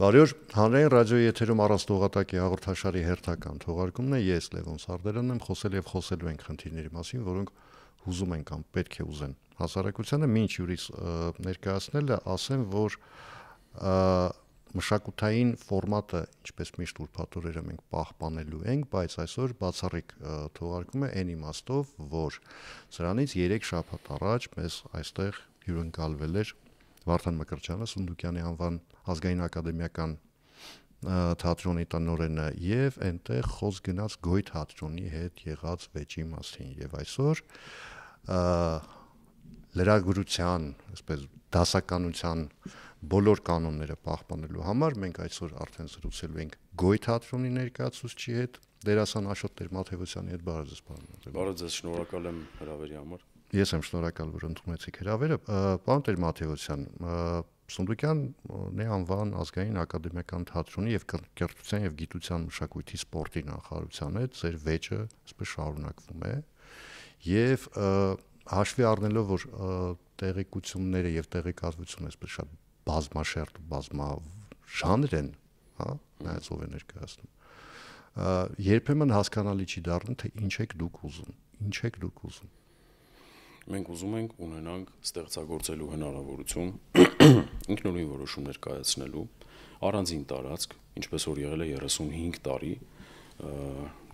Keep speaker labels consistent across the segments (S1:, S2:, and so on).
S1: Բարի օր, հանրային ռադիոյի եթերում առանց հաղորդաշարի հերթական թողարկումն է, ես Լևոն Սարդարանն եմ, խոսել եւ խոսելու ենք խնդիրների մասին, որոնք հուզում են կամ պետք է ուզեն հասարակությանը, մինչ յուրիս ներկայացնելը ասեմ, որ մշակութային ֆորմատը, ինչպես միշտ ուրբաթ-օրերը մենք պահպանելու ենք, բայց այսօր բացառիկ թողարկում է այն իմաստով, որ սրանից 3 շաբաթ առաջ մեզ այստեղ հյուրընկալվել էր Վարդան Մկրտչյանը, Սունդուկյանի անվան ազգային ակադեմիական թատրոնի տնօրենը եւ այնտեղ խոսք գնաց Գոյ թատրոնի հետ եղած վեճի մասին եւ այսօր լրագրության, այսպես դասականության բոլոր կանոնները պահպանելու համար մենք այսօր արդեն զրուցելու ենք Գոյ թատրոնի ներկայացուցչի հետ, դերասան Աշոտ Տեր-Մաթևոսյանի հետ, բարև ձեզ, պարոն։
S2: Բարև ձեզ, շնորհակալ եմ հրավերի համար։
S1: Ես եմ շնորհակալ, որ ընդունեցիք հրավերը։ Պարոն Տեր-Մաթևոսյան, Սունդուկյանի անվան ազգային ակադեմիական թատրոնի եւ կրթության եւ գիտության մշակույթի սպորտի նախարարության հետ ձեր վեճը այսպես շարունակվում է եւ հաշվի առնելով, որ տեղեկությունները եւ տեղեկատվությունը այսպես շատ բազմաշերտ, բազմաժանր են, հա, նայած ով է ներկայացնում։ Երբեմն հասկանալի չի դառնում, թե ինչ եք դուք ուզում։
S2: Մենք ուզում ենք ունենանք ստեղծագործելու հնարավորություն, ինքնուրույն որոշումներ կայացնելու, առանձին տարածք, ինչպես որ եղել է 35 տարի,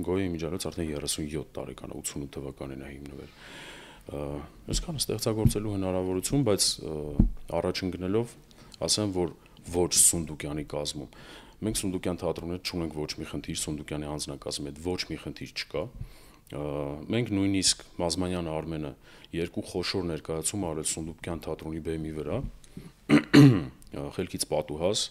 S2: Գոյի միջալոց արդեն 37 տարեկան է, 88 թվականին է հիմնվել։ Այսքանը ստեղծագործելու հնարավորություն, բայց առաջ ընկնելով ասեմ, որ ոչ Սունդուկյանի կազմում։ Մենք Սունդուկյան թատրոնի հետ չունենք ոչ մի խնդիր, Սունդուկյանի անձնակազմի հետ ոչ մի խնդիր չկա։ Մենք նույնիսկ Մազմանյան Արմենը 2 խոշոր ներկայացում արել Սունդուկյան թատրոնի բեմի վրա, Խելքից պատուհաս,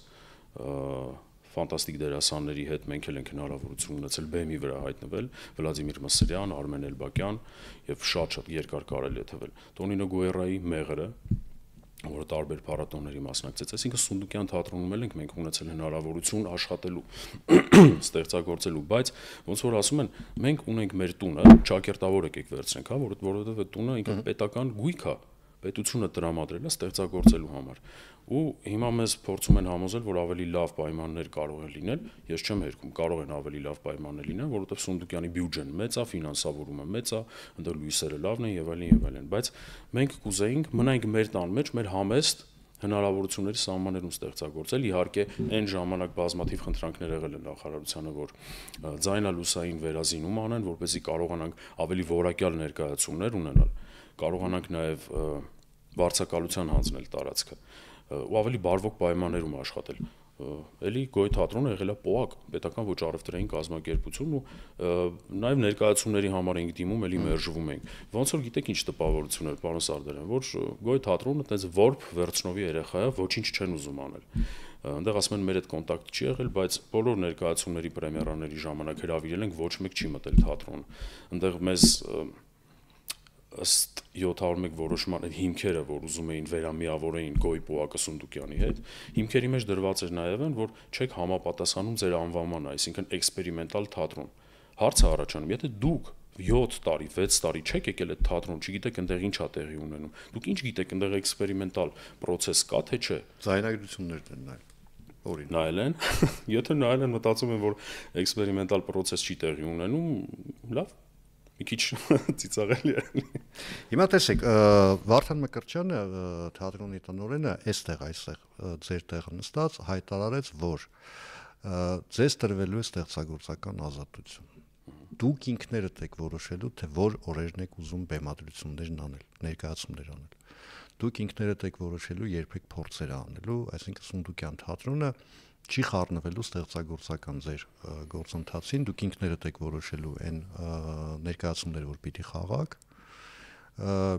S2: ֆանտաստիկ դերասանների հետ մենք էլ ենք հնարավորություն ունեցել բեմի վրա հայտնվել, Վլադիմիր Մսրյան, Արմեն Էլբակյան եւ շատ երկար կարելի է թվել։ Տոնինո Գուերայի Մեղրը, որը տարբեր փառատոների մասնակցեց, այսինքն Սունդուկյան թատրոնում էլ ենք մենք ունեցել հնարավորություն աշխատելու, ստեղծագործելու, բայց ոնց որ ասում են, մենք ունենք մեր տունը, ճակերտավոր եկեք վերցնենք, հա, որովհետեւ այդ տունը ինքը պետական գույք է, պետությունը տրամադրել է ստեղծագործելու համար։ Ու հիմա մեզ փորձում են համոզել, որ ավելի լավ պայմաններ կարող են լինել, ես չեմ հերքում, կարող են ավելի լավ պայմաններ լինել, որովհետեւ Սունդուկյանի բյուջեն մեծ է, ֆինանսավորումը մեծ է, այնտեղ լույսերը լավն են եւ այլն, բայց մենք կուզեինք մնանք մեր տան մեջ, մեր համեստ հնարավորությունների սահմաններում ստեղծագործել, իհարկե այն ժամանակ բազմաթիվ խնդրանքներ եղել են նախարարությանը, որ ձայնալուսային վերազինում անեն, որպեսզի կարողանանք ավելի որակյալ ներկայացումներ ունենալ, կարողանանք նաեւ վարձակալության հանձնել տարածքը ու ավելի բարվոք պայմաններում աշխատել։ Էլի Գոյ թատրոնը եղել է ՊՕԱԿ, պետական ոչ առևտրային կազմակերպություն ու նաև ներկայացումների համար ենք դիմում, էլի մերժվում ենք։ Ոնց որ գիտեք ինչ տպավորություն էր, պարոն Սարդարյան, որ Գոյ թատրոնը այդպես որբ Վերցնովի երեխա է, ոչինչ չեն ուզում անել։ Այնտեղ ասում են մեր հետ կոնտակտ չի եղել, բայց բոլոր ներկայացումների պրեմիերաների ժամանակ հրավիրել ենք, ոչ մեկ չի մտել թատրոն։ Այնտեղ մեզ ըստ 701 որոշման այդ հիմքերը, որ ուզում էին վերամիավորեին Գոյ ՊՕԱԿ-ը Սունդուկյանի հետ, հիմքերի մեջ դրված էր նաև են, որ չեք համապատասխանում ձեր անվանմանը, այսինքն էքսպերիմենտալ թատրոն։ Հարցը առաջանում, եթե դուք 7 տարի, 6 տարի չեք եկել այդ թատրոն, չգիտեք այնտեղ ինչ է տեղի ունենում, դուք ինչ գիտեք այնտեղ էքսպերիմենտալ պրոցես կա, թե չէ։
S1: Ձայնագրություններն են նայել։ Օրինակ
S2: նայել են, եթե նայել են, մտածում են, որ էքսպերիմենտալ պրոցես չի տեղի ունենում, լավ, մի քիչ ծիծաղելի է։
S1: Հիմա տեսեք, Վարդան Մկրտչյանը թատրոնի տնօրենը այստեղ ձեր տեղը նստած հայտարարեց, որ ձեզ տրվելու է ստեղծագործական ազատություն։ Դուք ինքներդ եք որոշելու, թե որ օրերն եք ուզում բեմադրություններն անել, ներկայացումներ անել։ Դուք ինքներդ եք որոշելու երբ եք փորձեր անելու, այսինքն Սունդուկյան թատրոնը չի խառնվելու ստեղծագործական ձեր գործընթացին, դուք ինքներդ եք որոշելու այն ներկայացումները, որ պիտի խաղաք։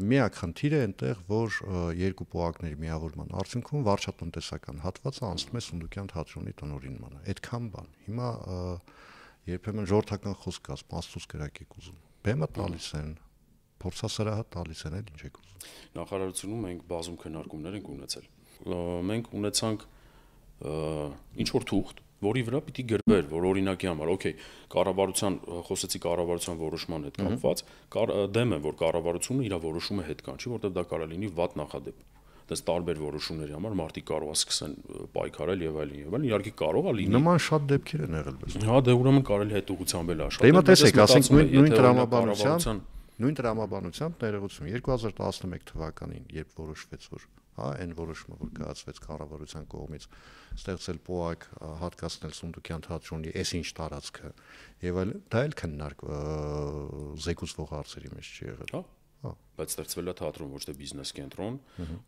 S1: Միակ խնդիրը այնտեղ, որ երկու ՊՕԱԿ-ների միավորման արդյունքում վարչատնտեսական հատվածը անցնում է Սունդուկյան թատրոնի տնօրինմանը։ Այդքան բան։ Հիմա երբեմն ժողովրդական խոսք կա, աստծուց կրակ եք ուզում։ Բեմը տալիս են, փորձասրահը տալիս են, այդ ինչ եք ուզում։
S2: Նախարարությունում մենք բազում քննարկումներ ենք ունեցել։ Մենք ունեցանք ինչ որ թուղթ, որի վրա պիտի գրվեր, որ օրինակի համար, օքեյ, կառավարության խոսեցի կառավարության որոշման հետ կապված, դեմ է, որ կառավարությունը իր որոշումը հետ կանչի, որտեղ դա կարող լինի վատ նախադեպ։ դες տարբեր որոշումների համար մարդիկ կարող է սկսեն պայքարել եւ այլն, իհարկե կարող է լինի։
S1: Նման շատ դեպքեր են եղել բես։
S2: Հա, դե ուրեմն կարելի է հետուղությամբ էլ աշխատել։
S1: Դե տեսեք, ասենք նույն
S2: տրամաբանությամբ
S1: ներողություն 2011 թվականին, երբ որոշվեց որ այն որոշումը որ կայացվեց կառավարության կողմից ստեղծել ՊՕԱԿ, հատկացնել Սունդուկյան թատրոնի այսինչ տարածքը եւ այլ դա էլ քննարկ զեկուցվող հարցերի մեջ չի եղել։
S2: Հա, բայց ստեղծվել է թատրոն, ոչ թե բիզնես կենտրոն,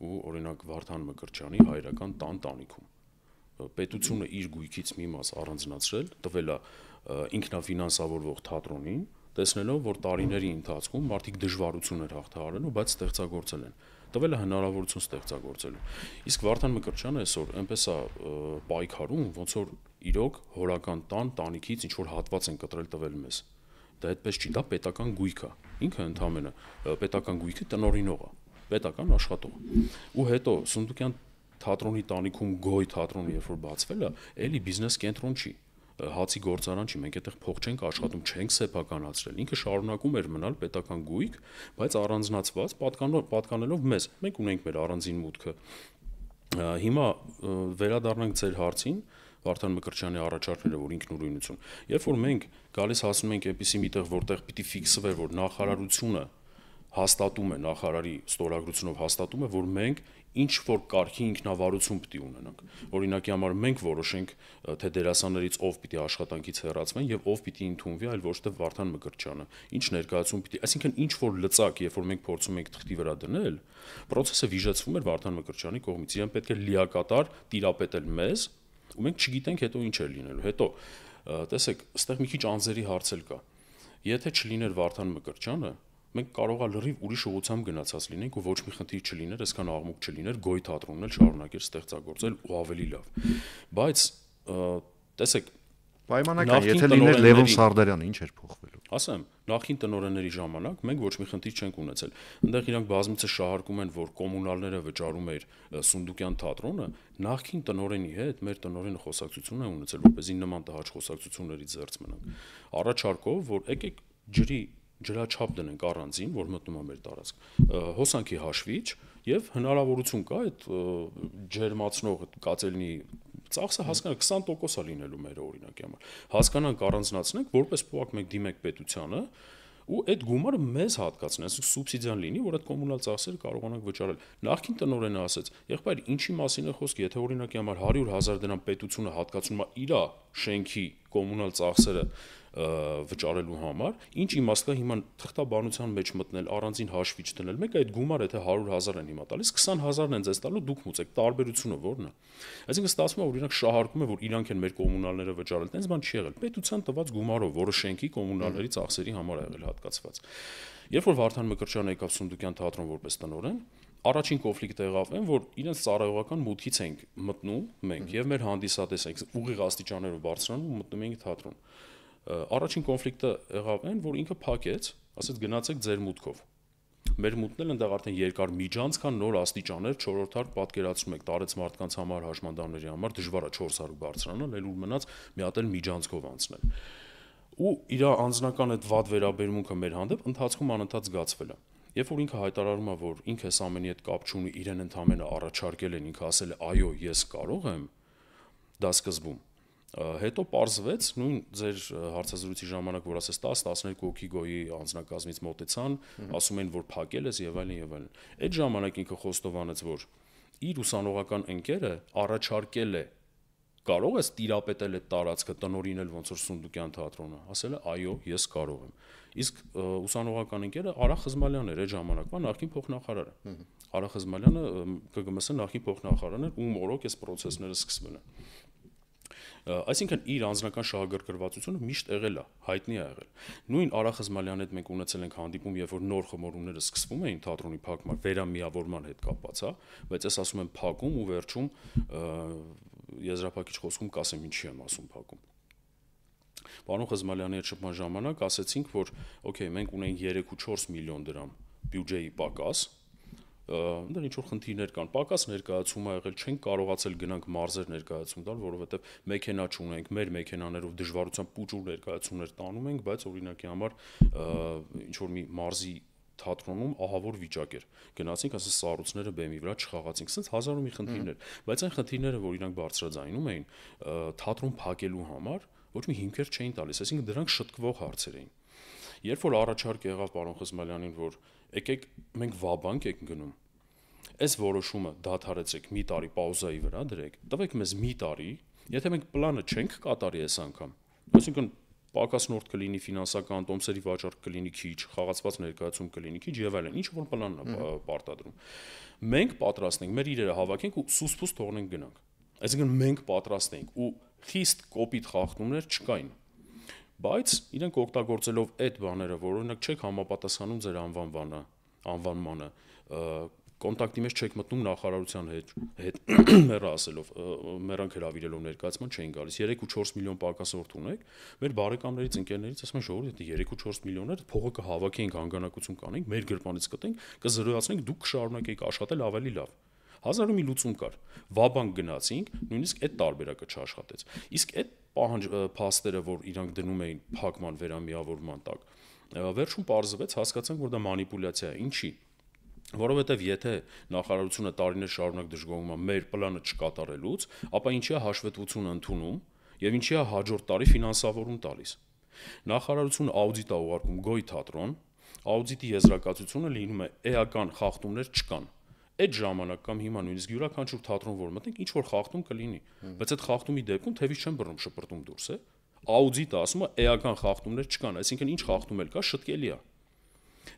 S2: ու օրինակ Վարդան Մկրտչյանի հայրական տանտանիքում պետությունը իր գույքից մի մաս առանձնացրել, տվել է ինքնաֆինանսավորվող թատրոնին, տեսնելով որ տարիների ընթացքում մարդիկ դժվարություններ հաղթահարելու, բայց ստեղծագործել են։ Տվել է հնարավորություն ստեղծագործելու։ Իսկ Վարդան Մկրտչյանը այսօր այնպես է պայքարում, ոնց որ իրոք հորական տանիքից ինչ որ հատված են կտրել տվել մեզ։ Դա այդպես չի, դա պետական գույք է։ Ինքը ընդհանրապես պետական գույքի տնօրինող է, պետական աշխատող։ Ու հետո Սունդուկյան թատրոնի տանիքում Գոյ թատրոնը երբ որ բացվել է, էլի բիզնես կենտրոն չի, հացի գործարան չի, մենք այդտեղ փող չենք աշխատում, չենք սեփականացրել։ Ինքը շարունակում էր մնալ պետական գույք, բայց առանձնացված, պատկանելով մեզ։ Մենք ունենք մեր առանձին մուտքը։ Հիմա վերադառնանք ձեր հարցին, Վարդան Մկրտչյանի առաջարկները, որ ինքնուրույնություն։ Երբ որ մենք գալիս հասնում ենք այնպիսի միտեղ, որտեղ պիտի ֆիքսվեր, որ նախարարությունը հաստատում է, նախարարի ստորագրությունով հաստատում է, որ մենք ինչ որ կարգի ինքնավարություն պիտի ունենանք։ Օրինակի համար մենք որոշենք, թե դերասաններից ով պիտի աշխատանքից հեռացվեն եւ ով պիտի ընդունվի, այլ ոչ թե Վարդան Մկրտչյանը։ Ինչ ներկայացում պիտի, այսինքն ինչ որ լծակ, երբ որ մենք փորձում ենք թղթի վրա դնել, process-ը վիժեցվում էր Վարդան Մկրտչյանի կողմից։ Իրեն պետք է լիակատար տիրապետել մեզ, ու մենք չգիտենք հետո ինչ է լինելու։ Հետո տեսեք, այստեղ մի քիչ անձերի հարց էլ կա։ Եթե չլիներ Վարդան Մկրտչյանը, մենք կարող է լրիվ ուրիշ ուղղությամբ գնացած լինենք ու ոչ մի խնդիր չլիներ, այսքան աղմուկ չլիներ, Գոյ թատրոնն էլ շարունակեր ստեղծագործել ու ավելի լավ։ Բայց տեսեք,
S1: պայմանական, եթե լիներ Լևոն Սարդարյանը, ինչ էր փոխվելու։
S2: Ասեմ, նախին տնօրենների ժամանակ մենք ոչ մի խնդիր չենք ունեցել։ Այնտեղ իրանք բազմիցս շահարկում են, որ կոմունալները վճարում էր Սունդուկյան թատրոնը, նախին տնօրենի հետ մեր տնօրենը խոսակցություն է ունեցել, որպեսզի նման տհաճ խոսակցություններից զերծ մնանք։ Առաջարկով, որ եկեք ջրաչափ դնենք առանձին, որ մտնում է մեր տարածք, հոսանքի հաշվիչ եւ հնարավորություն կա այդ ջերմացնող կածելնի ծախսը հասկանանք 20% է լինելու մեր օրինակի համար։ Հասկանանք առանձնացնենք, որպես ՊՕԱԿ մենք դիմենք պետությանը ու այդ գումարը մեզ հատկացնեն, այսինքն սուբսիդիան լինի, որ այդ կոմունալ ծախսերը կարողանանք վճարել։ Նախին տնօրենը ասեց, եղբայր, ինչի մասին է խոսքը, եթե օրինակի համար 100,000 դրամ պետությունը հատկացնում է իր շենքի կոմունալ ծախսերը վճարելու համար, ինչ իմաստ կա հիմա թղթաբանության մեջ մտնել, առանձին հաշվիչ դնել, մեկ այդ գումարը եթե 100,000 են հիմա տալիս, 20,000-ն են ձեզ տալու, դուք մուծեք, տարբերությունը ո՞րն է։ Այսինքն ստացվում է, որ իրանք շահարկում է, որ իրանք են մեր կոմունալները վճարել, տենց բան չի եղել։ Պետության տված գումարով, որը շենքի կոմունալների ծախսերի համար է եղել հատկացված։ Երբ որ Վարդան Մկրտչյանը եկավ Սունդուկյան թատրոն որպես տնօրեն, առաջին կոնֆլիկտը եղավ այն, որ իրենց ծառայողական մուտքից ենք մտնում մենք եւ մեր հանդիսատեսը ուղիղ աստիճաններով բարձրանում ու մտնում ենք թատրոն։ Առաջին կոնֆլիկտը եղավ այն, որ ինքը փակեց, ասեց գնացեք ձեր մուտքով։ Մեր մուտքն էլ այնտեղ արդեն երկար միջանց կան, նոր աստիճաններ, 4-րդ հարկ պատկերացնում եք, տարեց մարդկանց համար, հաշմանդամների համար դժվար է 4 հարկ բարձրանալ, էլ ուր մնաց մի հատ էլ միջանցքով անցնել։ Ու իր անձնական այդ վատ վերաբերմունքը մեր հանդեպ ընթացքում անընդհատ զգացվել է։ Երբ որ ինքը հայտարարում է, որ ինքը այս ամենի հետ կապ չունի, իրեն ընդամենը առաջարկել են, ինքը ասել է, այո, ես կարող եմ, դա սկզբում։ Հետո պարզվեց նույն ձեր հարցազրույցի ժամանակ, որ ասես 10-12 հոգի Գոյի անձնակազմից մոտեցան, ասում են, որ փակել ես եւ այլն եւ այլն։ Այդ ժամանակ ինքը խոստովանեց, որ իր ուսանողական ընկերը առաջարկել է, կարող ես տիրապետել այդ տարածքը, տնօրինել ոնց որ Սունդուկյան թատրոնը, ասել է, այո, ես կարող եմ։ Իսկ ուսանողական ընկերը Արա Խզմալյանն էր այդ ժամանակվա նախին փոխնախարարը։ Արա Խզմալյանը ԿԳՄՍ նախին փոխնախարարն էր, ում օրոք այս process-ները սկսվել են։ Այսինքն իր անձնական շահագրգռվածությունը միշտ եղել է, հայտնի է եղել։ Նույն Արա Խզմալյանի հետ մենք ունեցել ենք հանդիպում, երբ որ նոր խմորումները սկսվում էին թատրոնի փակման, վերամիավորման հետ կապված, հա, բայց ես ասում եմ փակում ու վերջում եզրափակիչ խոսքում կասեմ ինչի եմ ասում փակում։ Պարոն Խզմալյանի հետ շփման ժամանակ ասեցինք, որ օքեյ, մենք ունենք 3.4 միլիոն դրամ բյուջեի պակաս, այնտեղ ինչ որ խնդիրներ կան, պակաս ներկայացում ա եղել, չենք կարողացել գնանք մարզեր ներկայացում տալ, որովհետև մեքենա չունենք, մեր մեքենաներով դժվարությամբ պուճուր ներկայացումներ տանում ենք, բայց օրինակի համար ինչ որ մի մարզի թատրոնում ահավոր վիճակ էր։ Գնացինք, ասես սառույցները բեմի վրա չխաղացինք, ասես հազար ու մի խնդիրներ, բայց այն խնդիրները, որ իրանք բարձրաձայնում էին, թատրոն փակելու համար ոչ մի հիմքեր չէին տալիս, այսինքն դրանք շտկվող հարցեր էին։ Երբ որ առաջարկ եղավ պարոն Խզմալյանին, որ եկեք մենք վաբանկ ենք գնում, այս որոշումը դադարեցեք, մի տարի պաուզայի վրա դրեք, տվեք մեզ մի տարի, եթե մենք պլանը չենք կատարի այս անգամ, այսինքն պակասնորդ կլինի ֆինանսական, տոմսերի վաճառք կլինի քիչ, խաղացված ներկայացում կլինի քիչ եւ այլն, ինչ որ պլանն է պարտադրում։ Մենք պատրաստ ենք, մեր իրերը հավաքենք ու սուս-փուս թողնենք գնանք։ Այսինքն մենք պատրաստ ենք ու խիստ կոպիտ խախտումներ չկային։ Բայց իրենք օգտագործելով այդ բաները, որ օրինակ չեք համապատասխանում ձեր անվանմանը, կոնտակտի մեջ չեք մտնում նախարարության հետ մեռը ասելով, մեռանք հրավիրելով ներկայացման չէին գալիս 3 ու 4 միլիոն պակասորդ ունեք, մեր բարեկամներից, ընկերներից ասում են ժողովուրդ, 3 ու 4 միլիոններ փողը կհավաքենք, հանգանակություն կանենք, մեր գրպանից կտենք, կզրոյացնենք, դուք կշարունակեք աշխատել ավելի լավ։ Հազար ու մի լուծում կար։ Վաբանկ գնացինք, նույնիսկ այդ տարբերակը չաշխատեց։ Իսկ այդ փաստերը, որ իրանք դնում էին փակման վերամիավորման տակ, վերջում պարզվեց, հասկացանք, որ դա մանիպուլյացիա է, ինչի։ Որովհետև եթե նախարարությունը տարիներ շարունակ դժգոհում է մեր պլանը չկատարելուց, ապա ինչի է հաշվետվությունը ընդունում եւ ինչի է հաջորդ տարի ֆինանսավորում տալիս։ Նախարարությունը աուդիտ է ուղարկում Գոյ թատրոն, աուդիտի եզրակացությունը լինում է էական խախտումներ չկան։ Այդ ժամանակ կամ հիմա նույնիսկ յուրաքանչյուր թատրոն որ մտնենք, ինչ որ խախտում կլինի, բայց այդ խախտումի դեպքում թևից չեն բռնում, շպրտում դուրս է։ Աուդիտը ասում է էական խախտումներ չկան, այսինքն ինչ խախտում էլ կա, շտկելի է։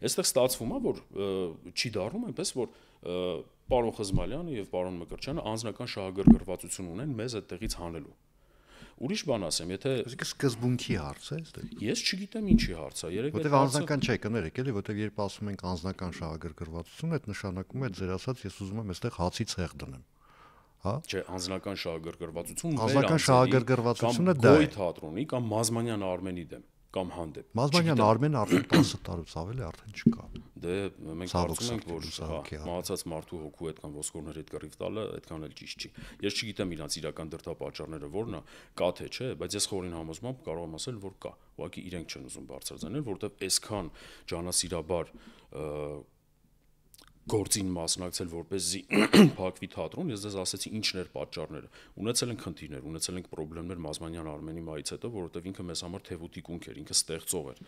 S2: Այստեղ ստացվում է, որ չի դառնում այնպես, որ պարոն Խզմալյանը եւ պարոն Մկրտչյանը անձնական շահագրգռվածություն ունեն մեզ այդտեղից հանելու։ Ուրիշ բան ասեմ, եթե
S1: սկզբունքի հարց է, այստեղ։
S2: Ես չգիտեմ ինչի հարց է, երեք
S1: որտեղ անձնական չէ, կներեք, էլի, որտեղ երբ ասում ենք անձնական շահագրգռվածություն, այդ նշանակում է ձեր ասած, ես ուզում եմ այստեղ հացի ցեղ դնեմ։ Հա?
S2: Չէ, անձնական շահագրգռվածություն
S1: անձնական շահագրգռվածությունը դա է։
S2: Գոյ թատրոնի կամ Մազմանյան Արմենի դեմ կամ հանդեպ։
S1: Մազմանյան Արմենը արդեն 10 տարուց ավելի արդեն չկա։
S2: Դե մենք կարծում ենք, որ մահացած մարդու հոգու հետ կամ ոսկորների հետ կռիվ տալը այդքան էլ ճիշտ չի։ Ես չգիտեմ իրանց իրական դրդապատճառները որն է, կա թե չէ, բայց ես խորին համոզմամբ կարող եմ ասել, որ կա։ Ուղղակի իրենք չեն ուզում բարձրացնել, որովհետև այսքան ջանասիրաբար գործին մասնակցել որպեսզի փակվի թատրոն, ես դες ասեցի ինչն էր պատճառները։ Ունեցել ենք խնդիրներ, ունեցել ենք խնդիրներ Մազմանյան Արմենի մայից հետո, որովհետև ինքը մեզ համար թևուտիկունք էր, ինքը ստեղծող էր,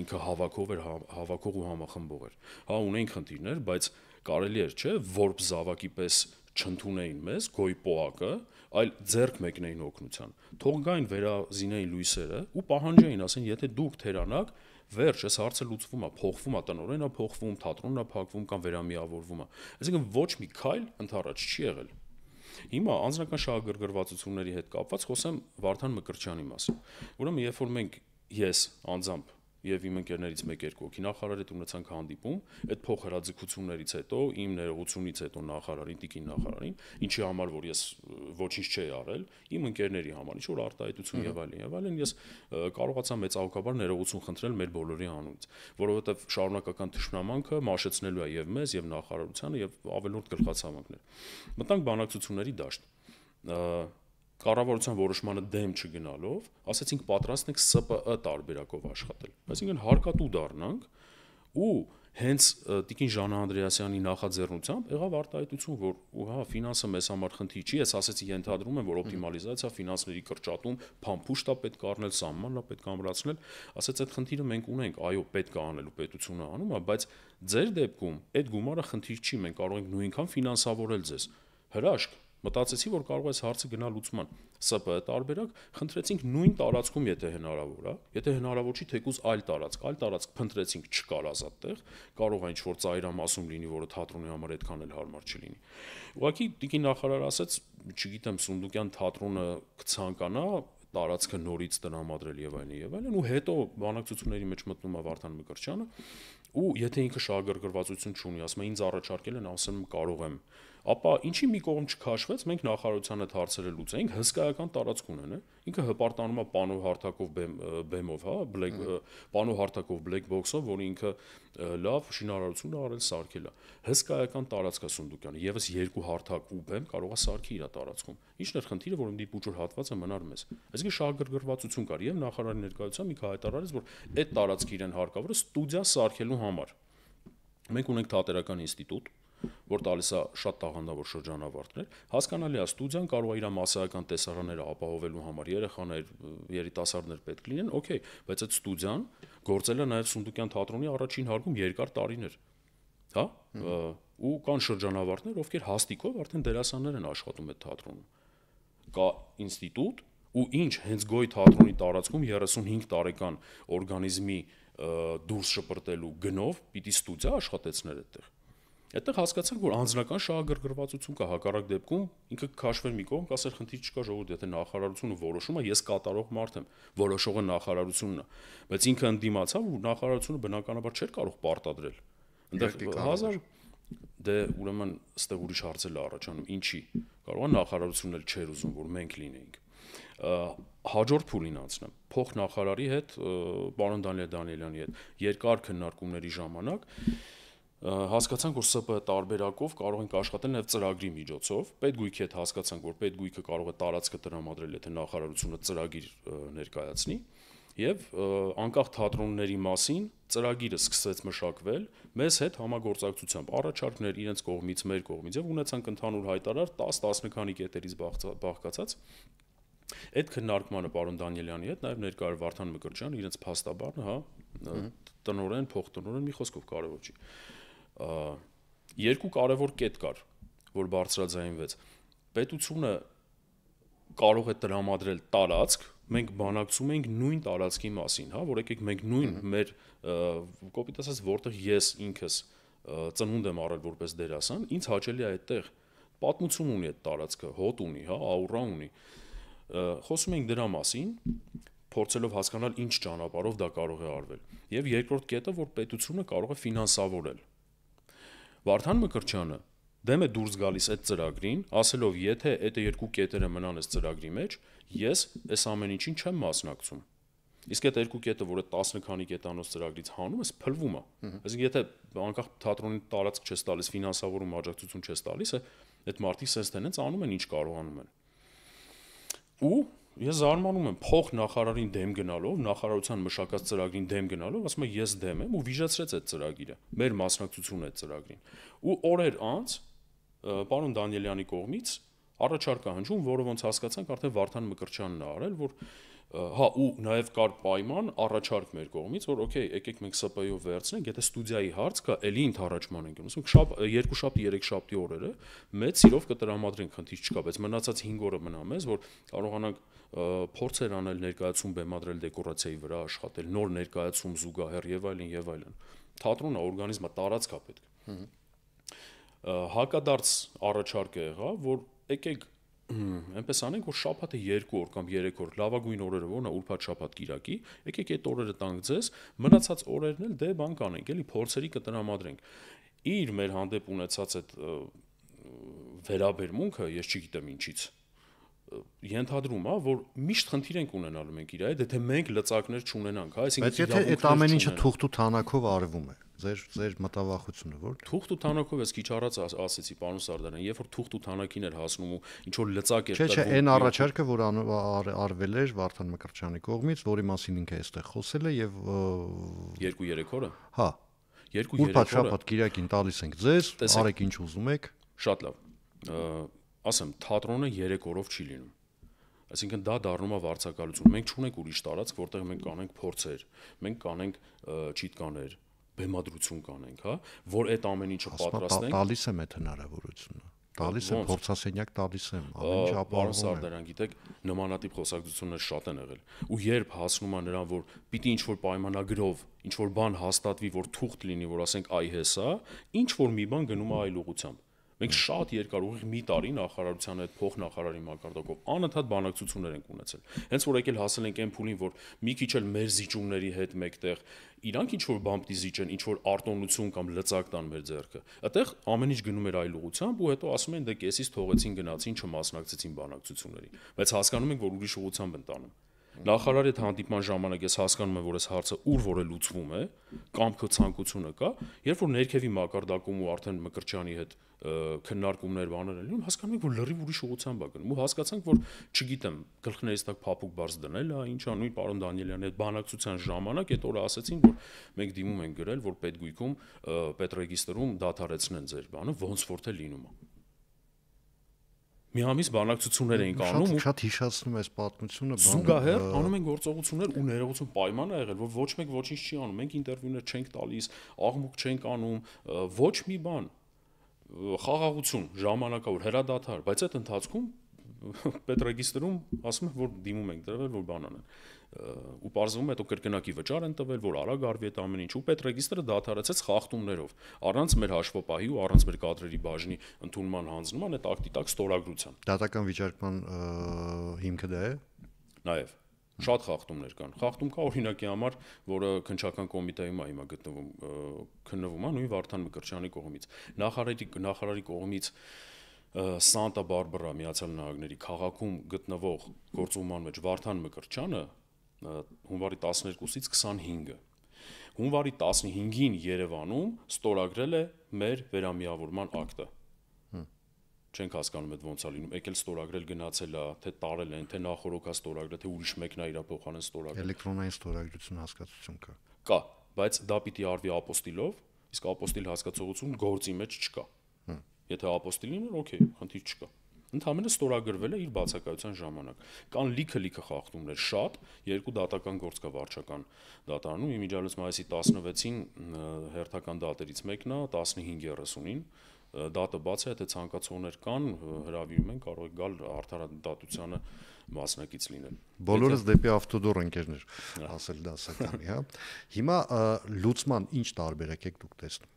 S2: ինքը հավաքող ու համախմբող էր։ Հա, ունենք խնդիրներ, բայց կարելի էր, չէ, որբ զավակի պես չընդունեին մեզ գոյ պոակը, այլ ձեռք մեկնեին օգնության։ Թող գային վերազինեին լույսերը ու պահանջեին, ասեն, եթե դուք թերանաք, վերջ, այս հարցը լուծվում է, փոխվում է տնօրենը, փոխվում, թատրոնն է փակվում կամ վերամիավորվում է։ Այսինքն ոչ մի քայլ ընդառաջ չի եղել։ Հիմա անձնական շահագրգռվածությունների հետ կապված խոսեմ Վարդան Մկրտչյանի մասին։ Ուրեմն երբ որ մենք ես անձամբ եւ իմ ընկերներից 1-2 հոգի նախարարի հետ ունեցանք հանդիպում, այդ փոխհրաձգություններից հետո, իմ ներողությունից հետո նախարարին, տիկին նախարարին, ինչի համար որ ես ոչինչ չէի արել, իմ ընկերների համար, ինչ որ արտահայտություն եւ այլն, ես կարողացա մեծահոգաբար ներողություն խնդրել մեր բոլորի անունից, որովհետեւ շարունակական թշնամանքը մաշեցնելու է եւ մեզ եւ նախարարությանը եւ ավելորդ գլխացավանքներ։ Մտանք բանակցությունների դաշտ։ Կառավարության որոշմանը դեմ չգնալով, ասացինք պատրաստ ենք ՍՊԸ տարբերակով աշխատել։ Այսինքն հարկատու դառնանք ու հենց տիկին Ժանա Անդրեասյանի նախաձեռնությամբ եղավ արտահայտություն, որ հա ֆինանսը մեզ համար խնդիր չի, ես ասեցի ենթադրում եմ, որ օպտիմալիզացիա, ֆինանսների կրճատում, փամփուշտ է պետք առնել, սահմանն է պետք ամրացնել, ասեց այդ խնդիրը մենք ունենք, այո, պետք է անելու, պետությունը անում է, բայց ձեր դեպքում այդ գումարը խնդիր չի, մենք կարող ենք նույնքան ֆինանսավորել ձեզ։ Հրաշք Մտածեցի, որ կարող է հարցը գնա լուծման։ ՍՊ տարբերակ խնդրեցինք նույն տարածքում, եթե հնարավոր է, եթե հնարավոր չի, թեկուզ այլ տարածք փնտրեցինք, չկար ազատ տեղ, կարող է ինչ-որ ծայրամասում լինի, որը թատրոնի համար այդքան էլ հարմար չլինի։ Ուղղակի տիկին նախարար ասաց, չգիտեմ, Սունդուկյան թատրոնը կցանկանա տարածքը նորից տրամադրել եւ այլն, ու հետո բանակցությունների մեջ մտնում է Վարդան Մկրտչյանը, ու եթե ինքը շահագրգռվածություն չունի, ասում է ինձ առաջարկել են, ասում եմ կարող եմ, ապա ինչի մի կողմ չքաշվեց, մենք նախարարության հետ հարցերը լուծեինք, հսկայական տարածք ունեն, ինքը հպարտանում է պանո հարթակով բեմով, հա, պանո հարթակով black box-ով, որ ինքը լավ շինարարություն արել, սարքել է։ Հսկայական տարածք է Սունդուկյանը, եւս 2 հարթակ ու բեմ կարող է սարքի իր տարածքում։ Ինչն էր խնդիրը, որ մի փուճոր հատվածը մնար մեզ։ Այսինքն շահագրգռվածություն կար եւ նախարարի ներկայությամբ ինքը հայտարարեց, որ այդ տարածքը իրեն հարկավոր է ստուդիա սարքելու համար։ Մենք ունենք թատերական ինստիտուտ, որ տալիս է շատ տաղանդավոր շրջանավարտներ, հասկանալի է ստուդիան կարող է իր մասսայական տեսարանները ապահովելու համար երեխաներ, երիտասարդներ պետք լինեն, օքեյ, բայց այդ ստուդիան գործել է նաև Սունդուկյան թատրոնի առաջին հարկում երկար տարիներ, հա, ու կան շրջանավարտներ, ովքեր հաստիկով արդեն դերասաններ են աշխատում այդ թատրոնում, կա ինստիտուտ, ու ինչ հենց գոյ թատրոնի տարածքում 35 տարեկան օրգանիզմի դուրս շպրտելու գնով պիտի ստուդիա աշխատեցներ այդտեղ։ Այդտեղ հասկացանք, որ անձնական շահագրգռվածություն կա, հակառակ դեպքում ինքը քաշվեր մի կողմ, կասեր խնդիր չկա, ժողովուրդ, եթե նախարարությունը որոշում է, ես կատարող մարդ եմ, որոշողը նախարարությունն է, բայց ինքը ընդդիմացավ ու նախարարությունը բնականաբար չէր կարող պարտադրել։ Այնտեղ 1000 դե ուրեմն ստեղ ուրիշ հարցեր առաջանում, ինչի։ Կարող է նախարարությունն էլ չէր ուզում, որ մենք լինեինք։ Հաջորդ փուլին անցնեմ, փոխնախարարի հետ, պարոն Դանիել Դանիելյանի հետ երկար քննարկումների ժամանակ հասկացանք, որ ՍՊ տարբերակով կարող ենք աշխատել նաև ծրագրի միջոցով, պետգույքի հետ հասկացանք, որ պետգույքը կարող է տարածքը տրամադրել, եթե նախարարությունը ծրագիր ներկայացնի, եւ անկախ թատրոնների մասին ծրագիրը սկսեց մշակվել մեզ հետ համագործակցությամբ, առաջարկներ իրենց կողմից, մեր կողմից եւ ունեցանք ընդհանուր հայտարար 10 քանի կետերից բաղկացած։ Այդ քննարկմանը պարոն Դանիելյանի հետ նաև ներկա էր Վարդան Մկրտչյանը, իրենց փաստաբանը, հա, տնօրեն, փոխտնօրեն, մի խոսքով կարևոր չի։ Երկու կարևոր կետ կար, որ բարձրաձայնվեց։ Պետությունը կարող է տրամադրել տարածք, մենք բանակցում ենք նույն տարածքի մասին, հա, որ եկեք մենք նույն մեր կոպիտ ասած, որտեղ ես ինքս ծնունդ եմ առել որպես դերասան, ինձ հաճելի է այդտեղ պատմություն ունի այդ տարածքը, հոտ ունի, հա, աուրա ունի։ Խոսում ենք դրա մասին, փորձելով հասկանալ ինչ ճանապարհով դա կարող է արվել։ Եվ երկրորդ կետը, որ պետությունը կարող է ֆինանսավորել։ Վարդան Մկրտչյանը դեմ է դուրս գալիս այդ ծրագրին, ասելով, եթե այդ երկու կետերը մնան այս ծրագրի մեջ, ես այս ամեն ինչին չեմ մասնակցում։ Իսկ այդ երկու կետը, որ այդ 10 քանի կետանոց ծրագրից հանում ես, փլվում է։ Այսինքն, եթե անկախ թատրոնի տարածք չես տալիս, ֆինանսավորում աջակցություն չես տալիս, այդ մարդիկ sense տենենց անում են ինչ կարողանում են։ Ու ես զարմանում եմ փող նախարարին դեմ գնալով, նախարարության մշակած ծրագրին դեմ գնալով, ասում եմ ես դեմ եմ ու վիժացրեց այդ ծրագիրը, մեր մասնակցությունը այդ ծրագրին։ Ու օրեր անց պարոն Դանիելյանի կողմից առաջարկ է հնչում, որը ոնց հասկացանք, արդեն Վարդան Մկրտչյանն է արել, որ հա ու նաև կար պայման առաջարկ մեր կողմից, որ օքեյ, եկեք մենք ՍՊ-ով վերցնենք, եթե ստուդիայի հարց կա, էլի ընդառաջման ենք գնում։ Երկու շաբթի, 3 շաբթի օրերը մեծ սիրով կտրամադրենք, խնդիր չկա, բայց մնացած 5 օրը մնա մեզ, որ կարողանանք փորձեր անել, ներկայացում բեմադրել դեկորացիայի վրա աշխատել, նոր ներկայացում զուգահեռ եւ այլն եւ այլն։ Թատրոնը օրգանիզմը տարածք է պետք։ Հակադարձ առաջարկ է եղավ, որ եկեք այնպես անենք, որ շաբաթը 2 օր կամ 3 օր լավագույն օրերը ո՞րն է, ուրբաթ շաբաթ կիրակի, եկեք այդ օրերը տանք ձեզ, մնացած օրերն էլ դե բան կանենք, էլի փորձերի կտրամադրենք։ Իր մեր հանդեպ ունեցած այդ վերաբերմունքը, ես չգիտեմ ինչից, ենթադրում է, որ միշտ խնդիր ենք ունենալու մենք իր հետ, եթե մենք լծակներ չունենանք, հա, այսինքն
S1: բայց եթե այդ ամեն ինչը թուղթ ու թանակով արվում է, ձեր մտավախությունը որ
S2: թուղթ ու թանակով ես քիչ առաջ ասեցի պարոն Սարդարյան, երբ որ թուղթ ու թանակին էր հասնում ու ինչ որ լծակ էր
S1: տրվում։ Չէ, այն առաջարկը, որ արվել էր Վարդան Մկրտչյանի կողմից, որի մասին ինքը այստեղ խոսել է եւ
S2: 2-3 օրը։
S1: Հա։
S2: 2-3 օրը։
S1: Ուրբաթ շաբաթ կիրակին տալիս ենք ձեզ, արեք ինչ ուզում եք։
S2: Շատ լավ։ Ասեմ, թատրոնը 3 օրով չի լինում։ Այսինքն դա դառնում է վարձակալություն։ Մենք չունենք ուրիշ տարածք, որտեղ մենք կանենք փորձեր, մենք կանենք չիտկաներ, բեմադրություն կանենք, հա, որ այդ ամեն ինչը պատրաստենք։
S1: Տալիս եմ այդ հնարավորությունը։ Տալիս եմ փորձասենյակ, տալիս եմ, ամեն ինչ ապահովում։
S2: Պարոն Սարդարյան, գիտեք, նմանատիպ խոսակցություններ շատ են եղել։ Ու երբ հասնում է նրան, որ պիտի ինչ որ պայմանագրով, ինչ որ բան հաստատվի, որ թուղթ լինի, որ ասենք այ հեսա, ինչ որ մի բան գնում է այլ ուղղությամբ։ Մենք շատ երկար ուղիղ մի տարի նախարարության հետ փոխնախարարի մակարդակով անընդհատ բանակցություններ ենք ունեցել։ Հենց որ եկել հասել ենք այն փուլին, որ մի քիչ էլ մեր զիջումների հետ մեկտեղ իրանք ինչ որ բան պիտի զիջեն, ինչ որ արտոնություն կամ լծակ տան մեր ձեռքը։ Այդտեղ ամեն ինչ գնում էր այլ ուղղությամբ ու հետո ասում են դե կեսից թողեցին գնացին չմասնակցեցին բանակցությունների։ Բայց հասկանում ենք, որ ուրիշ ուղղությամբ են տանում։ Նախարարի հետ հանդիպման ժամանակ ես հասկանում եմ, որ այս հարցը ուր որ է լուծվում է, կամքը ցանկությունը կա, երբ որ ներքևի մակարդակում ու արդեն Մկրտչյանի հետ քննարկումներ բաներ են լինում, հասկանում ենք, որ լրիվ ուրիշ ուղղությամբ է գնում, ու հասկացանք, որ չգիտեմ, գլխներից տակ փափուկ բարձ դնել է, ինչա նույն պարոն Դանիելյանի հետ բանակցության ժամանակ այդ օրը ասեցին, որ մենք դիմում ենք գրել, որ պետգույքում պետռեգիստրում դադարեցնեն ձեր բանը, ոնց որ թե լինում է։ Մի ամիս բանակցություններ էինք անում ու
S1: շատ հիշացնում է այս պատմությունը,
S2: զուգահեռ անում են գործողություններ ու ներողություն պայման է եղել, որ ոչ մեկ ոչինչ չի անում, մենք ինտերվյուներ չենք տալիս, աղմուկ չենք անում, ոչ մի բան, խաղաղություն, ժամանակավոր, հրադադար, բայց այդ ընթացքում պետռեգիստրում ասում են, որ դիմում ենք դրվել, որ բան անեն։ Ու պարզվում է, հետո կրկնակի վճար են տվել, որ արագ արվի այդ ամեն ինչ, ու պետռեգիստրը դադարեցեց խախտումներով, առանց մեր հաշվապահի ու առանց մեր կադրերի բաժնի ընդունման հանձնման այդ ակտի տակ ստորագրության։
S1: Դատական վիճարկման հիմքը դա է։
S2: Նաև շատ խախտումներ կան։ Խախտում կա օրինակի համար, որը քննչական կոմիտեում է հիմա քննվում է նույն Վարդան Մկրտչյանի կողմից։ Նախարարի կողմից Սանտա Բարբարա Միացյալ Նահանգների քաղաքում գտնվող գործուղման մեջ Վարդան Մկրտչյանը հունվարի 12-ից 25-ը։ Հունվարի 15-ին Երևանում ստորագրել է մեր վերամիավորման ակտը։ Չենք հասկանում այդ ոնց է լինում, եկել ստորագրել գնացել է, թե տարել են, թե նախորոքա ստորագրել, թե ուրիշ մեկն է իր փոխանեն ստորագրել։
S1: Էլեկտրոնային ստորագրություն հասկացություն կա։
S2: Կա, բայց դա պիտի արվի ապոստիլով, իսկ ապոստիլ հասկացողություն գործի մեջ չկա։ Եթե ապոստիլ լիներ, օքեյ, խնդիր չկա։ Ընդհանրապես ստորագրվել է իր բացակայության ժամանակ։ Կան լիքը խախտումներ, շատ, երկու դատական գործ կա վարչական դատարանում, իմիջիալից մայիսի 16-ին հերթական դատերից մեկն է 15:30-ին, դատը բաց է, եթե ցանկացողներ կան, հրավիրում են, կարող եք գալ արդարադատությանը մասնակից լինել։
S1: Բոլորս դեպի ավտոդոր ընկերներ ասել դասականի, հա։ Հիմա լուծման ինչ տարբերակ եք դուք տեսնում։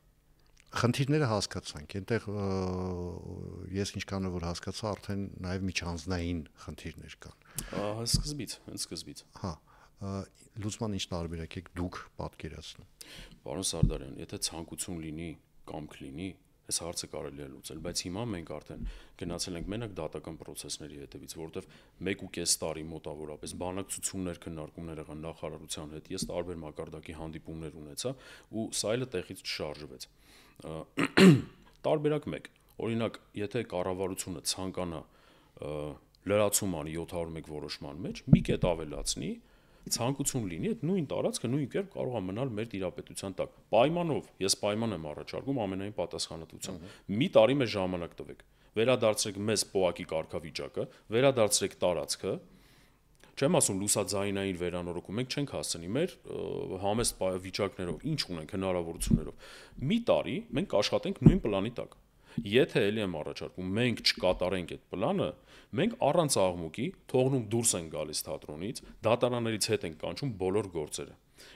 S1: Խնդիրները հասկացանք, այնտեղ ես ինչքան որ հասկացա, արդեն նաև միջանձնային խնդիրներ կան։
S2: Սկզբից։
S1: Հա, լուծման ինչ տարբերակ եք դուք պատկերացնում։
S2: Պարոն Սարդարյան, եթե ցանկություն լինի, կամք լինի, այս հարցը կարելի է լուծել, բայց հիմա մենք արդեն գնացել ենք մենակ դատական process-ների հետևից, որովհետև 1.5 տարի մոտավորապես բանակցություններ, քննարկումներ եղան նախարարության հետ, ես տարբեր մակարդակի հանդիպումներ ունեցա ու սա էլ տեղից չշարժվեց։ Տարբերակ 1. Օրինակ, եթե կառավարությունը ցանկանա լրացում անի 701 որոշման մեջ, մի կետ ավելացնի, ցանկություն լինի, այդ նույն տարածքը նույն կերպ կարող է մնալ մեր տիրապետության տակ։ Պայմանով, ես պայման եմ առաջարկում ամենայն պատասխանատվությամբ։ Մի տարի մեզ ժամանակ տվեք։ Վերադարձրեք մեզ ՊՕԱԿ-ի կարգավիճակը, վերադարձրեք տարածքը։ Չեմ ասում լուսաձայնային վերանորոգում, մենք չենք հասցնի մեր համեստ վիճակներով, ինչ ունենք հնարավորություններով։ Մի տարի մենք կաշխատենք նույն պլանի տակ։ Եթե էլի եմ առաջարկում, մենք չկատարենք այդ պլանը, մենք առանց աղմուկի թողնում դուրս են գալիս թատրոնից, դատարաններից հետ են կանչում բոլոր գործերը։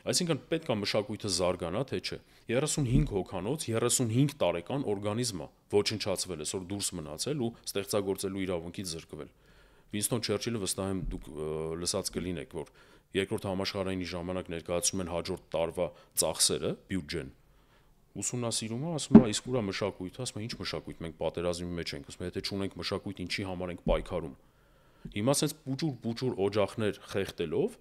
S2: Այսինքն պետք է մշակույթը զարգանա, թե չէ։ 35 հոգանոց, 35 տարեկան օրգանիզմ է, ոչնչացվել, այսօր դուրս մնացել ու ստեղծագործելու իրավունքից զրկվել։ Վինստոն Չերչիլը վստահ եմ դուք լսած կլինեք, որ երկրորդ համաշխարհայինի ժամանակ ներկայացնում են հաջորդ տարվա ծախսերը, բյուջեն։ Ուսումնասիրում է, ասում է, իսկ ուրա մշակույթը, ասում է, ինչ մշակույթ, մենք պատերազմի մեջ ենք, ասում է, եթե չունենք մշակույթ, ինչի համար ենք պայքարում։ Հիմա ասենց պուճուր օջախներ խեղտելով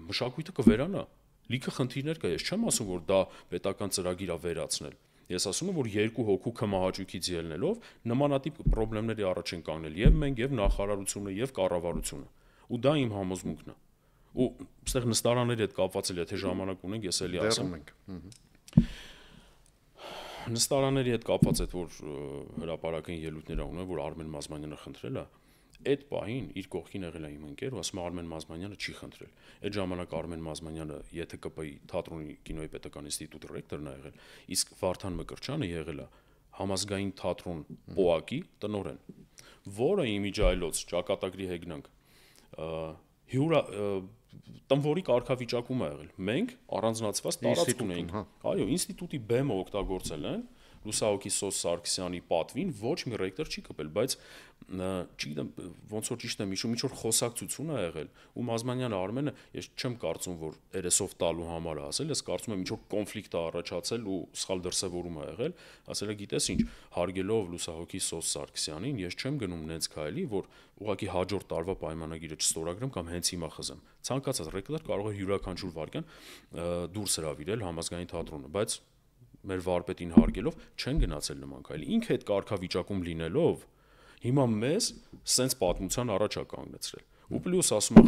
S2: մշակույթը կվերանա։ Լիքը խնդիրներ կա, ես չեմ ասում, որ դա պետական ծրագիր է վերացնել։ Ես ասում եմ, որ երկու հոգու քմահաճույքից ելնելով նմանատիպ խնդիրների առաջ են կանգնել եւ մենք, եւ նախարարությունը, եւ կառավարությունը։ Ու դա իմ համոզմունքն է։ Ու այստեղ նստարանների հետ կապված էլ եթե ժամանակ ունենք, ես էլի ասեմ։ Նստարանների հետ կապված այդ որ հրապարակային ելույթներ ունեն, որ Արմեն Մազմանյանը խնդրել է, այդ պահին իր կողքին եղել է իմ ընկեր ու ասում է Արմեն Մազմանյանը չի խնդրել։ Այդ ժամանակ Արմեն Մազմանյանը ԵԹԿՊ-ի թատրոնի կինոյի պետական ինստիտուտի ռեկտորն է եղել, իսկ Վարդան Մկրտչյանը եղել է համազգային թատրոն ՊՕԱԿ-ի տնօրեն, որը իմիջայլոց ճակատագրի հեգնանք տնվորի կարգավիճակում է եղել։ Մենք առանձնացված տարածք ունեինք։ Այո, ինստիտուտի բեմը օգտագործել են, լուսահոգի Սոս Սարգսյանի պատվին ոչ մի ռեկտոր չի կպել, բայց չգիտեմ ոնց որ ճիշտ եմ հիշում, ինչ որ խոսակցություն ա եղել ու Մազմանյանը Արմենը, ես չեմ կարծում որ երեսով տալու համար ասել, ես կարծում եմ ինչ որ կոնֆլիկտ ա առաջացել ու սխալ դրսևորում ա եղել, ասել է գիտես ինչ, հարգելով լուսահոգի Սոս Սարգսյանին, ես չեմ գնում նենց քայլի, որ ուղղակի հաջորդ տարվա պայմանագիրը չստորագրեմ կամ հենց հիմա խզեմ։ Ցանկացած ռեկտոր կարող է յուրաքանչյուր վարքյան դուրս հրավիրել համազգային թատրոնը, բայց մեր վարպետին հարգելով չեն գնացել նման քայլի։ Ինքը այդ կարգավիճակում լինելով հիմա մեզ սենց պատմության առաջ է կանգնեցրել։ Ու պլյուս ասում եմ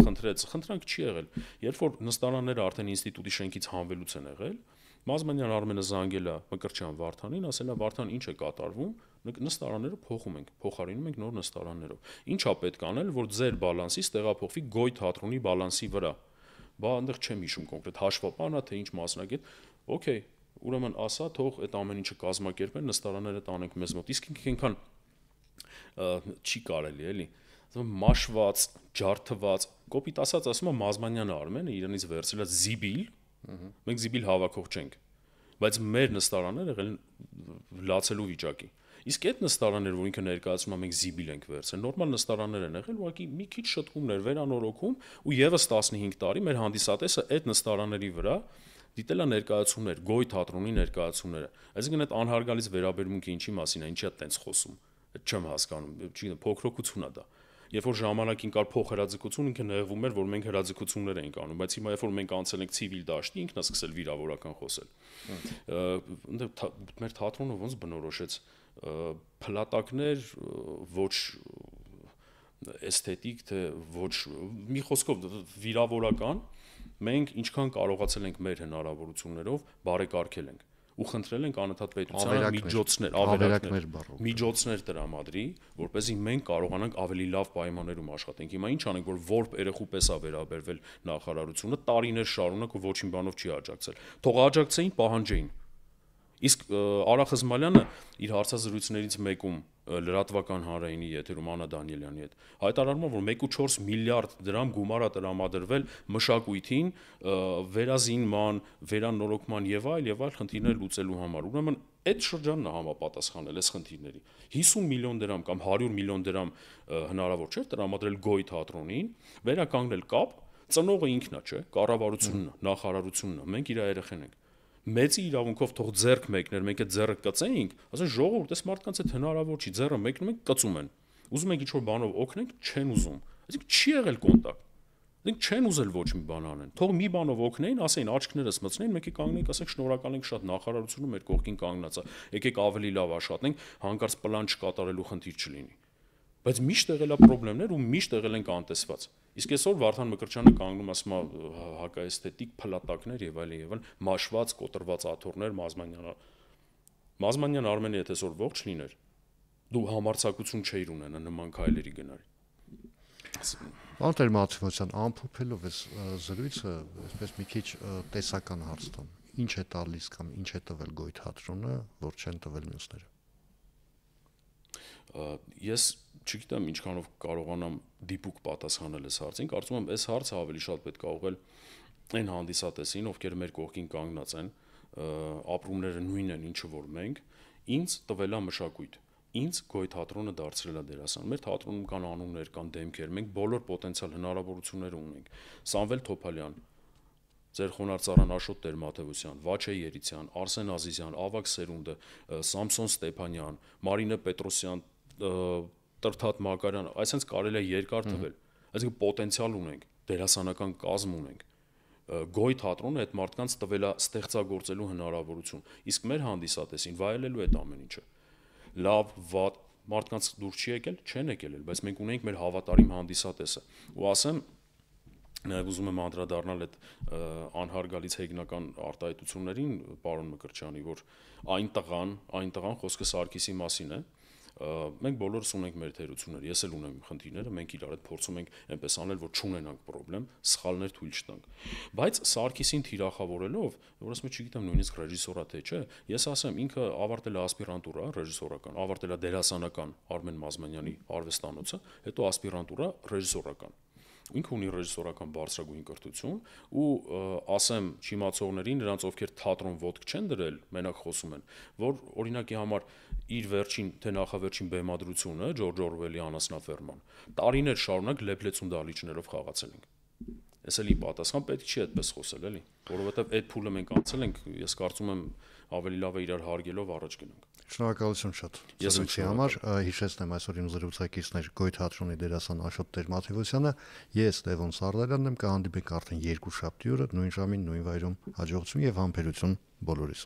S2: խնդրանք չի եղել, երբ որ նստարանները արդեն ինստիտուտի շենքից հանվելուց են եղել, Մազմանյան Արմենը զանգել է Մկրտչյան Վարդանին, ասել է Վարդան ինչ է կատարվում, նստարանները փոխում ենք, փոխարինում ենք նոր նստարաններով։ Ինչ է պետք անել, որ ձեր բալանսից տեղափոխվի Գոյ թատրոնի բալանսի վրա։ Բա այնտեղ չեմ հիշում կոնկրետ հաշվապանա թե ինչ մասնագետ, օքեյ, ուրեմն ասա թող այդ ամեն ինչը կազմակերպեն, նստարանները տանենք մեզ մոտ։ Իսկ ինքը այնքան չի կարելի էլի մաշված, ջարդված, կոպիտ ասած ասում եմ Մազմանյանը Արմենը իրանից վերցրել է զիբիլ, մենք զիբիլ հավաքող չենք, բայց մեր նստարանները եղել լացելու վիճակի։ Իսկ այդ նստարանները, որ ինքը ներկայացնում է մենք զիբիլ ենք վերցրել, նորմալ նստարաններ են եղել, ուղղակի մի քիչ շտկումներ, վերանորոգում ու եւս 15 տարի մեր հանդիսատեսը այդ նստարանների վրա դիտել է ներկայացումներ, Գոյ թատրոնի ներկայացումները։ Այսինքն այդ անհարգալից վերաբերմունքը ինչի մասին է, ինչի է տենց խոսում։ Չեմ հասկանում, չգիտեմ, փոքրοκություն է դա։ Երբ որ ժամանակին կար փոխհրաձգություն, ինքը նեղվում էր, որ մենք հրաձգություններ էինք անում, բայց հիմա երբ որ մենք անցել ենք ցիվիլ դաշտի, ինքն է սկսել վիրավորական խոսել։ Մեր թատրոնը ոնց բնորոշեց փլատակներ, ոչ էսթետիկ, թե ոչ մի խոսքով վիրավորական, մենք ինչքան կարողացել ենք մեր հնարավորություններով բարեկարգել ենք ու խնդրել ենք անընդհատ պետությանը միջոցներ տրամադրի, որպեսզի մենք կարողանանք ավելի լավ պայմաններում աշխատենք։ Հիմա ինչ անենք, որ որբ երեխու պես է վերաբերվել նախարարությունը, տարիներ շարունակ ու ոչինչ բանով չի աջակցել։ Թող աջակցեին, պահանջեին։ Իսկ Արա Խզմալյանը իր հարցազրույցներից մեկում լրատվական հանրայինի եթերում Աննա Դանիելյանի հետ հայտարարում է, որ 1.4 միլիարդ դրամ գումար է տրամադրվել մշակույթին, վերազինման, վերանորոգման եւ այլ խնդիրներ լուծելու համար։ Ուրեմն այդ շրջանն է համապատասխանել այս խնդիրների։ 50 միլիոն դրամ կամ 100 միլիոն դրամ հնարավոր չէ տրամադրել Գոյ թատրոնին, վերականգնել կապ, ծնողը ինքն է, չէ, կառավարությունն է, նախարարությունն է, մենք իր երեխեն ենք։ Մեծի իրավունքով թող ձեռք մեկներ, մենք այդ ձեռը կծեինք, ասեն ժողովուրդ, այս մարդկանց այդ հնարավոր չի, ձեռը մեկնում ենք, կծում են։ Ուզում ենք ինչ-որ բանով օգնենք, չեն ուզում։ Այսինքն չի եղել կոնտակտ։ Այսինքն չեն ուզել ոչ մի բան անեն։ Թող մի բանով օգնեին, ասեին աչքներս մտցնեին, մեկի կանգնենք, ասենք շնորհակալ ենք շատ, նախարարությունը մեր կողքին կանգնած է։ Եկեք ավելի լավ աշխատենք, հանկարծ պլան չկատարելու խնդիր չլինի։ Բայց միշտ եղել է խնդիրներ ու միշտ եղել ենք անտեսված։ Իսկ այսօր Վարդան Մկրտչյանը կանգնում ասում է հակաэսթետիկ փլատակներ եւ այլն, մաշված, կոտրված աթոռներ, Մազմանյան Արմենը եթե այսօր ողջ լիներ, դու համարձակություն չէիր ունենա նման քայլերի գնալ։
S1: Արտեր Մաթեոսյան, ամփոփելով այս զրույցը, այսպես մի քիչ տեսական հարց տամ։ Ինչ է տալիս կամ ինչ է տվել Գոյ թատրոնը, որ չեն տվել մյուսները։
S2: Ես չգիտեմ ինչքանով կարողանամ դիպուկ պատասխանել այս հարցին, կարծում եմ այս հարցը ավելի շատ պետք է ուղղել այն հանդիսատեսին, ովքեր մեր կողքին կանգնած են, ապրումները նույնն են ինչը որ մենք, ինձ տվել է մշակույթ, ինձ Գոյ թատրոնը դարձրել է դերասան, մեր թատրոնում կան անուններ, կան դեմքեր, մենք բոլոր պոտենցիալ հնարավորություններ ունենք, Սամվել Թոփալյան, ձեր խոնարհծառան Աշոտ Տեր-Մաթեոսյան, Վաչե Երիցյան, Արսեն Ազիզյան, Ավագ Սերունդը, Սամսոն Ստեփանյան, Մարինե Պետրոսյան, Տրթատ Մակարյան, այսինքն կարելի է երկար թվել։ Այսինքն պոտենցիալ ունենք, դերասանական կազմ ունենք։ Գոյ թատրոնը այդ մարդկանց տվել է ստեղծագործելու հնարավորություն։ Իսկ մեր հանդիսատեսին վայելելու այդ ամեն ինչը։ Լավ, վատ, մարդկանց դուր չի եկել, չեն եկել, բայց մենք ունենք մեր հավատարիմ հանդիսատեսը։ Ու ասեմ, նաև ուզում եմ անդրադառնալ այդ անհարգալից հեգնական արտահայտություններին պարոն Մկրտչյանի, որ այն տղան խոսքը Սարգիսի մասին է։ Մենք բոլորս ունենք մեր թերությունները, ես էլ ունեմ խնդիրները, մենք իրար հետ փորձում ենք այնպես անել, որ չունենանք խնդրեմ, սխալներ թույլ չտանք։ Բայց Սարգիսին թիրախավորելով, որ ասում եմ, չգիտեմ նույնիսկ ռեժիսորա թե չէ, ես ասեմ, ինքը ավարտել է ասպիրանտուրա ռեժիսորական, ավարտել է դերասանական Արմեն Մազմանյանի արվեստանոցը, հետո ասպիրանտուրա ռեժիսորական։ ինքը ունի ռեժիսորական բարձրագույն կրթություն ու ասեմ չիմացողներին, նրանց ովքեր թատրոն ոտք չեն դրել, մենակ խոսում են, որ օրինակի համար իր վերջին թե նախավերջին բեմադրությունը Ջորջ Օրվելի Անասնաֆերման տարիներ շարունակ լեփլեցուն դահլիճներով խաղացել ենք։ Էս էլի պատասխան պետք չի այդպես խոսել, էլի, որովհետև այդ փուլը մենք անցել ենք, ես կարծում եմ ավելի լավ է իրար հարգելով առաջ գնանք։
S1: Շնորհակալություն շատ զրույցի համար, հիշեցնեմ այսօր իմ զրուցակիցներ Գոյ թատրոնի դերասան Աշոտ Տեր-Մաթևոսյանը, ես Լևոն Սարդարյանն եմ, կհանդիպենք արդեն երկու շաբթի օրը նույն ժամին, նույն վայրում, հաջողություն եւ համբերություն բոլորիս։